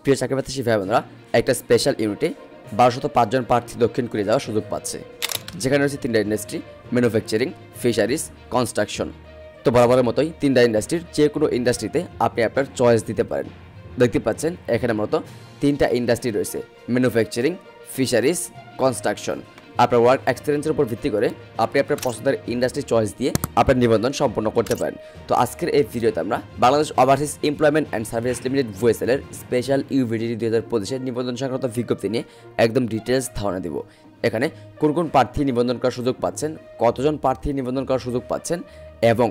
প্রিয় চাকরিপ্রার্থী ভাই বোনেরা, একটা স্পেশাল ইউনিটে 1205 জন প্রার্থী দক্ষিণ কোরিয়া যাওয়ার সুযোগ পাচ্ছে, যেখানে রয়েছে 3টা ইন্ডাস্ট্রি: ম্যানুফ্যাকচারিং, ফিশারিজ, কনস্ট্রাকশন। তো বরাবরের মতোই 3টা ইন্ডাস্ট্রির যে কোনো ইন্ডাস্ট্রিতে আপনি আপনার চয়েস দিতে পারেন। দেখতে পাচ্ছেন এখানে মূলত 3টা ইন্ডাস্ট্রি রয়েছে: ম্যানুফ্যাকচারিং, ফিশারিজ, কনস্ট্রাকশন। আপনার ওয়ার্ক এক্সপিরিয়েন্সের উপর ভিত্তি করে আপনি আপনার পছন্দের ইন্ডাস্ট্রি চয়েস দিয়ে আপনার নিবন্ধন সম্পন্ন করতে পারেন। তো আজকের এই ভিডিওতে আমরা Bangladesh overseas employment and service limited VSL-এর স্পেশাল ইউভিডিটি 2025-এর নিবন্ধন সংক্রান্ত বিজ্ঞপ্তি নিয়ে একদম ডিটেলস ধারণা দিব। এখানে কোন কোন প্রার্থী নিবন্ধন করার সুযোগ পাচ্ছেন, কতজন প্রার্থী নিবন্ধন করার সুযোগ পাচ্ছেন এবং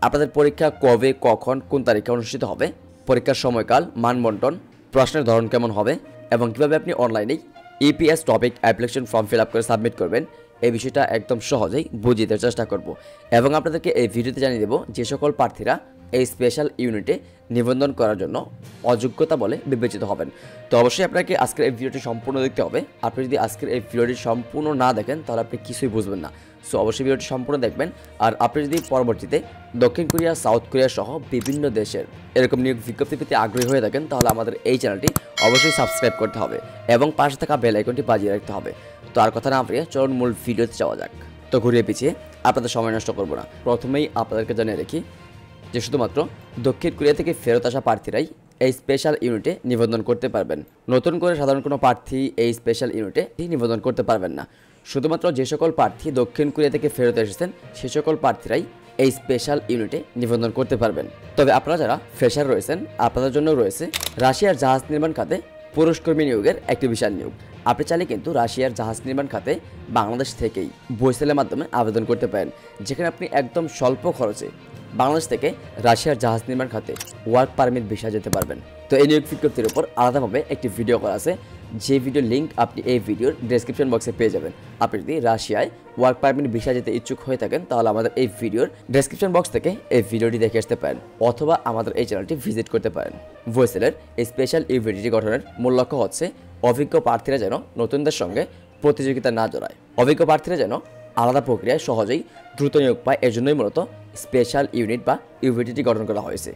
আপনাদের পরীক্ষা কবে, কখন, কোন তারিখে অনুষ্ঠিত হবে, পরীক্ষার সময়কাল, মানবন্টন, প্রশ্নের ধরন কেমন হবে এবং কীভাবে আপনি অনলাইনেই EPS topic application form fill up করে সাবমিট করবেন, এই বিষয়টা একদম সহজেই বুঝিয়ে দেওয়ার চেষ্টা করব। এবং আপনাদেরকে এই ভিডিওতে জানিয়ে দেব যে সকল প্রার্থীরা এই স্পেশাল ইউনিটে নিবন্ধন করার জন্য অযোগ্যতা বলে বিবেচিত হবেন। তো অবশ্যই আপনাকে আজকের এই ভিডিওটি সম্পূর্ণ দেখতে হবে। আপনি যদি আজকের এই ভিডিওটি সম্পূর্ণ না দেখেন তাহলে আপনি কিছুই বুঝবেন না। সো অবশ্যই ভিডিওটি সম্পূর্ণ দেখবেন। আর আপনি যদি পরবর্তীতে দক্ষিণ কোরিয়া, সাউথ কোরিয়া সহ বিভিন্ন দেশের এরকম নিয়োগ বিজ্ঞপ্তি পেতে আগ্রহী হয়ে থাকেন তাহলে আমাদের এই চ্যানেলটি অবশ্যই সাবস্ক্রাইব করতে হবে এবং পাশে থাকা বেল আইকনটি বাজিয়ে রাখতে হবে। তো আর কথা না বলে চলুন মূল ভিডিওতে যাওয়া যাক। তো ঘুরিয়ে পিছিয়ে আপনাদের সময় নষ্ট করব না। প্রথমেই আপনাদেরকে জানিয়ে রাখি যে শুধুমাত্র দক্ষিণ কোরিয়া থেকে ফেরত আসা প্রার্থীরাই এই স্পেশাল ইউনিটে নিবন্ধন করতে পারবেন। নতুন করে সাধারণ কোনো প্রার্থী এই স্পেশাল ইউনিটে নিবন্ধন করতে পারবেন না। শুধুমাত্র যে সকল প্রার্থী দক্ষিণ কোরিয়া থেকে ফেরত এসেছেন সে সকল প্রার্থীরাই এই স্পেশাল ইউনিটে নিবন্ধন করতে পারবেন। তবে আপনারা যারা ফ্রেশার রয়েছেন আপনাদের জন্য রয়েছে রাশিয়ার জাহাজ নির্মাণ খাতে পুরুষ কর্মী নিয়োগের একটি বিশাল নিয়োগ। আপনি চাইলে কিন্তু রাশিয়ার জাহাজ নির্মাণ খাতে বাংলাদেশ থেকেই VSL-এর মাধ্যমে আবেদন করতে পারেন, যেখানে আপনি একদম স্বল্প খরচে বাংলাদেশ থেকে রাশিয়ার জাহাজ নির্মাণ খাতে ওয়ার্ক পারমিট ভিসা যেতে পারবেন। তো এই নিয়োগ বিজ্ঞপ্তির উপর আলাদাভাবে একটি ভিডিও করা আছে, যে ভিডিওর লিঙ্ক আপনি এই ভিডিওর ডেসক্রিপশন বক্সে পেয়ে যাবেন। আপনি যদি রাশিয়ায় ওয়ার্ক পারমিট ভিসা যেতে ইচ্ছুক হয়ে থাকেন তাহলে আমাদের এই ভিডিওর ডেসক্রিপশন বক্স থেকে এই ভিডিওটি দেখে আসতে পারেন অথবা আমাদের এই চ্যানেলটি ভিজিট করতে পারেন। VSL-এর এই স্পেশাল ইউভিডিটি গঠনের মূল লক্ষ্য হচ্ছে অভিজ্ঞ প্রার্থীরা যেন নতুনদের সঙ্গে প্রতিযোগিতা না জড়ায়, অভিজ্ঞ প্রার্থীরা যেন আলাদা প্রক্রিয়ায় সহজেই দ্রুত নিয়োগ পায়। এজন্যই মূলত স্পেশাল ইউনিট বা ইউভিডিটি গঠন করা হয়েছে।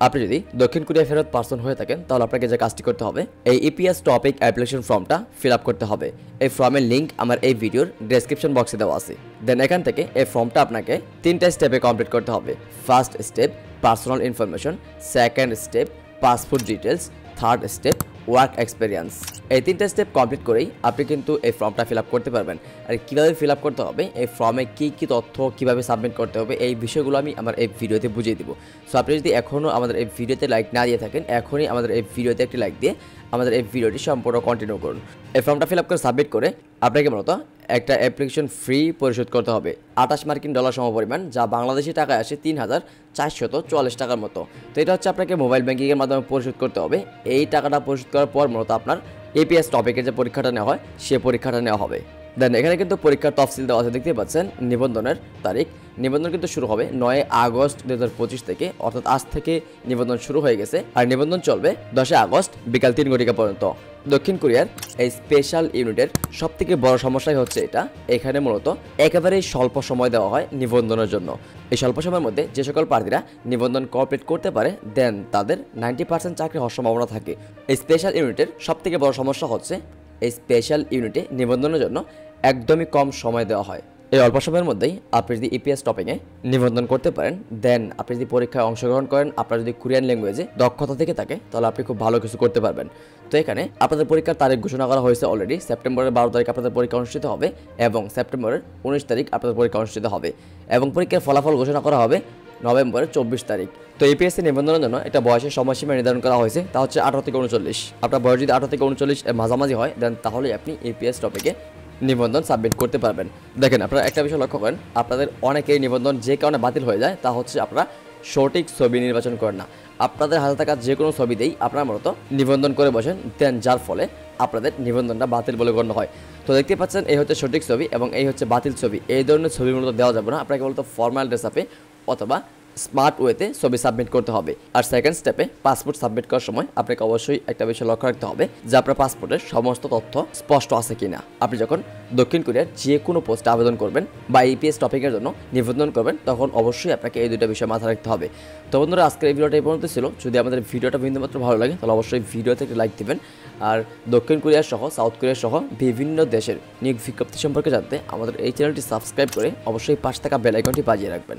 আপনি যদি দক্ষিণ কোরিয়া ফেরত পার্সন হয়ে থাকেন তাহলে আপনাকে যে কাজটি করতে হবে, এই EPS টপিক অ্যাপ্লিকেশন ফর্মটা ফিল আপ করতে হবে। এই ফর্মের লিঙ্ক আমার এই ভিডিওর ডেসক্রিপশন বক্সে দেওয়া আছে। দেন এখান থেকে এই ফর্মটা আপনাকে 3টা স্টেপে কমপ্লিট করতে হবে। First step personal information, second step passport details, third step work experience. এই 3টা স্টেপ কমপ্লিট করেই আপনি কিন্তু এই ফর্মটা ফিল আপ করতে পারবেন। আর কীভাবে ফিল আপ করতে হবে, এই ফর্মে কী কী তথ্য কীভাবে সাবমিট করতে হবে, এই বিষয়গুলো আমি আমার এই ভিডিওতে বুঝিয়ে দিব। সো আপনি যদি এখনও আমাদের এই ভিডিওতে লাইক না দিয়ে থাকেন, এখনই আমাদের এই ভিডিওতে একটি লাইক দিয়ে আমাদের এই ভিডিওটি সম্পূর্ণ কন্টিনিউ করুন। এই ফর্মটা ফিল আপ করে সাবমিট করে আপনাকে মূলত একটা অ্যাপ্লিকেশন ফ্রি পরিশোধ করতে হবে $28 মার্কিন সমপরিমাণ, যা বাংলাদেশি টাকায় আসে 3444 টাকার মতো। তো এটা হচ্ছে আপনাকে মোবাইল ব্যাঙ্কিংয়ের মাধ্যমে পরিশোধ করতে হবে। এই টাকাটা পরিশোধ করার পর মূলত আপনার EPS টপিকের যে পরীক্ষাটা নেওয়া হয় সে পরীক্ষাটা নেওয়া হবে। দেন এখানে কিন্তু পরীক্ষার তফসিল দেওয়া আছে, দেখতে পাচ্ছেন নিবন্ধনের তারিখ। নিবন্ধন কিন্তু শুরু হবে 9 আগস্ট 2025 থেকে, অর্থাৎ আজ থেকে নিবন্ধন শুরু হয়ে গেছে। আর নিবন্ধন চলবে 10 আগস্ট বিকাল 3 ঘটিকা পর্যন্ত। দক্ষিণ কোরিয়ার এই স্পেশাল ইউনিটের সবথেকে বড় সমস্যাই হচ্ছে এখানে মূলত একেবারেই স্বল্প সময় দেওয়া হয় নিবন্ধনের জন্য। এই স্বল্প সময়ের মধ্যে যে সকল প্রার্থীরা নিবন্ধন কমপ্লিট করতে পারে দেন তাদের 90% চাকরি হওয়ার সম্ভাবনা থাকে। এই স্পেশাল ইউনিটের সবথেকে বড় সমস্যা হচ্ছে এই স্পেশাল ইউনিটে নিবন্ধনের জন্য একদমই কম সময় দেওয়া হয়। এই অল্প সময়ের মধ্যেই আপনি যদি EPS টপিকে নিবন্ধন করতে পারেন, দেন আপনি যদি পরীক্ষায় অংশগ্রহণ করেন, আপনার যদি কোরিয়ান ল্যাঙ্গুয়েজে দক্ষতা থেকে থাকে তাহলে আপনি খুব ভালো কিছু করতে পারবেন। তো এখানে আপনাদের পরীক্ষার তারিখ ঘোষণা করা হয়েছে অলরেডি। সেপ্টেম্বরের 12 তারিখ আপনাদের পরীক্ষা অনুষ্ঠিত হবে এবং সেপ্টেম্বরের 19 তারিখ আপনাদের পরীক্ষা অনুষ্ঠিত হবে এবং পরীক্ষার ফলাফল ঘোষণা করা হবে নভেম্বরের 24 তারিখ। তো EPS-এ নিবন্ধনের জন্য একটা বয়সের সময়সীমা নির্ধারণ করা হয়েছে, তা হচ্ছে 18 থেকে 39। আপনার বয়স যদি 18 থেকে 39 এর মাঝামাঝি হয় দেন তাহলে আপনি EPS টপিকে নিবন্ধন সাবমিট করতে পারবেন। দেখেন আপনারা একটা বিষয় লক্ষ্য করেন, আপনাদের অনেকেই নিবন্ধন যে কারণে বাতিল হয়ে যায় তা হচ্ছে আপনারা সঠিক ছবি নির্বাচন করেন না। আপনাদের হাতে থাকা যে কোনো ছবিতেই আপনারা মূলত নিবন্ধন করে বসেন, দেন যার ফলে আপনাদের নিবন্ধনটা বাতিল বলে গণ্য হয়। তো দেখতে পাচ্ছেন এই হচ্ছে সঠিক ছবি এবং এই হচ্ছে বাতিল ছবি। এই ধরনের ছবি মূলত দেওয়া যাবে না। আপনাকে বলতো ফর্মাল ড্রেস আপে অথবা স্মার্ট ওয়েতে ছবি সাবমিট করতে হবে। আর সেকেন্ড স্টেপে পাসপোর্ট সাবমিট করার সময় আপনাকে অবশ্যই একটা বিষয় লক্ষ্য রাখতে হবে যে আপনার পাসপোর্টের সমস্ত তথ্য স্পষ্ট আছে কিনা। আপনি যখন দক্ষিণ কোরিয়ার যে কোনো পোস্টে আবেদন করবেন বা ইপিএস টপিকের জন্য নিবন্ধন করবেন তখন অবশ্যই আপনাকে এই দুইটা বিষয় মাথায় রাখতে হবে। তো বন্ধুরা, আজকের এই ভিডিওটা এই পর্যন্ত ছিল। যদি আমাদের ভিডিওটা বিন্দুমাত্র ভালো লাগে তাহলে অবশ্যই ভিডিওতে একটি লাইক দিবেন। আর দক্ষিণ কোরিয়া সহ সাউথ কোরিয়া সহ বিভিন্ন দেশের নিয়োগ বিজ্ঞপ্তি সম্পর্কে জানতে আমাদের এই চ্যানেলটি সাবস্ক্রাইব করে অবশ্যই পাশে থাকা বেল আইকনটি বাজিয়ে রাখবেন।